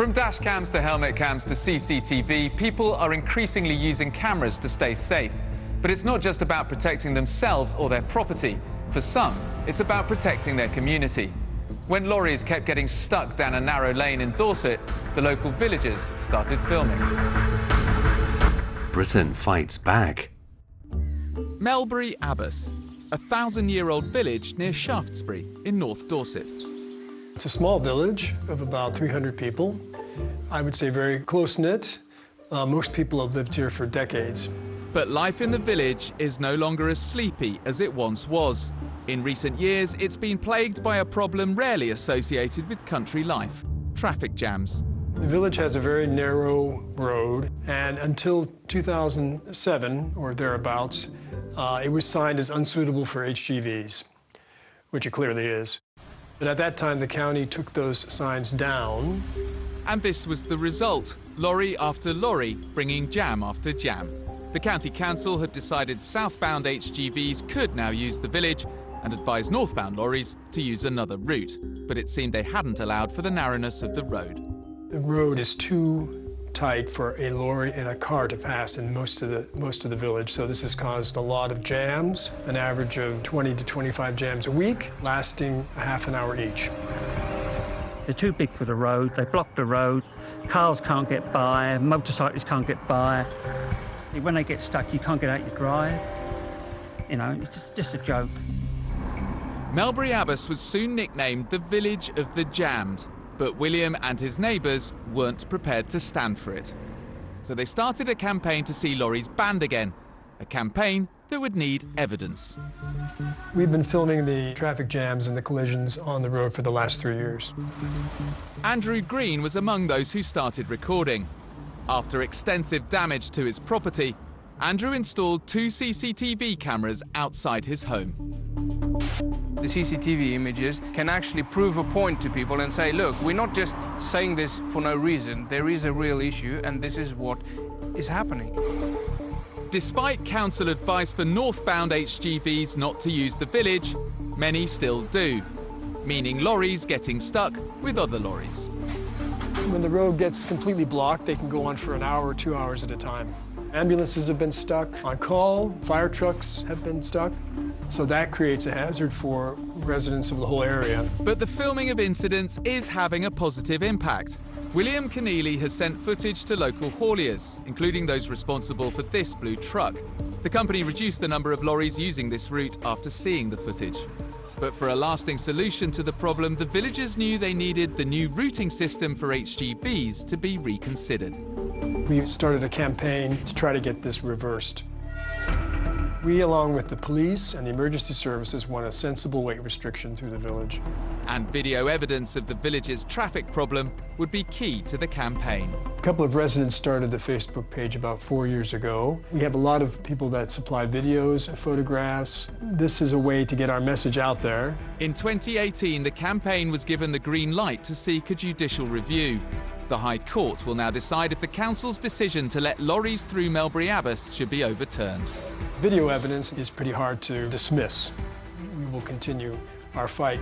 From dash cams to helmet cams to CCTV, people are increasingly using cameras to stay safe. But it's not just about protecting themselves or their property. For some, it's about protecting their community. When lorries kept getting stuck down a narrow lane in Dorset, the local villagers started filming. Britain fights back. Melbury Abbas, a 1,000-year-old village near Shaftesbury in North Dorset. It's a small village of about 300 people. I would say very close-knit. Most people have lived here for decades. But life in the village is no longer as sleepy as it once was. In recent years, it's been plagued by a problem rarely associated with country life: traffic jams. The village has a very narrow road, and until 2007 or thereabouts, it was signed as unsuitable for HGVs, which it clearly is. But at that time, the county took those signs down. And this was the result: lorry after lorry bringing jam after jam. The county council had decided southbound HGVs could now use the village and advised northbound lorries to use another route. But it seemed they hadn't allowed for the narrowness of the road. The road is too tight for a lorry and a car to pass in most of the village, so this has caused a lot of jams, an average of 20 to 25 jams a week, lasting a half an hour each. They're too big for the road, they block the road, cars can't get by, motorcyclists can't get by. When they get stuck, you can't get out your drive. You know, it's just a joke. Melbury Abbas was soon nicknamed the Village of the Jammed, but William and his neighbours weren't prepared to stand for it. So they started a campaign to see lorries banned again, a campaign that would need evidence. We've been filming the traffic jams and the collisions on the road for the last 3 years. Andrew Green was among those who started recording. After extensive damage to his property, Andrew installed 2 CCTV cameras outside his home. The CCTV images can actually prove a point to people and say, look, we're not just saying this for no reason. There is a real issue, and this is what is happening. Despite council advice for northbound HGVs not to use the village, many still do, meaning lorries getting stuck with other lorries. When the road gets completely blocked, they can go on for an hour or 2 hours at a time. Ambulances have been stuck on call, fire trucks have been stuck, so that creates a hazard for residents of the whole area. But the filming of incidents is having a positive impact. William Keneally has sent footage to local hauliers, including those responsible for this blue truck. The company reduced the number of lorries using this route after seeing the footage. But for a lasting solution to the problem, the villagers knew they needed the new routing system for HGVs to be reconsidered. We started a campaign to try to get this reversed. We, along with the police and the emergency services, want a sensible weight restriction through the village. And video evidence of the village's traffic problem would be key to the campaign. A couple of residents started the Facebook page about 4 years ago. We have a lot of people that supply videos and photographs. This is a way to get our message out there. In 2018, the campaign was given the green light to seek a judicial review. The High Court will now decide if the council's decision to let lorries through Melbury Abbas should be overturned. Video evidence is pretty hard to dismiss. We will continue our fight.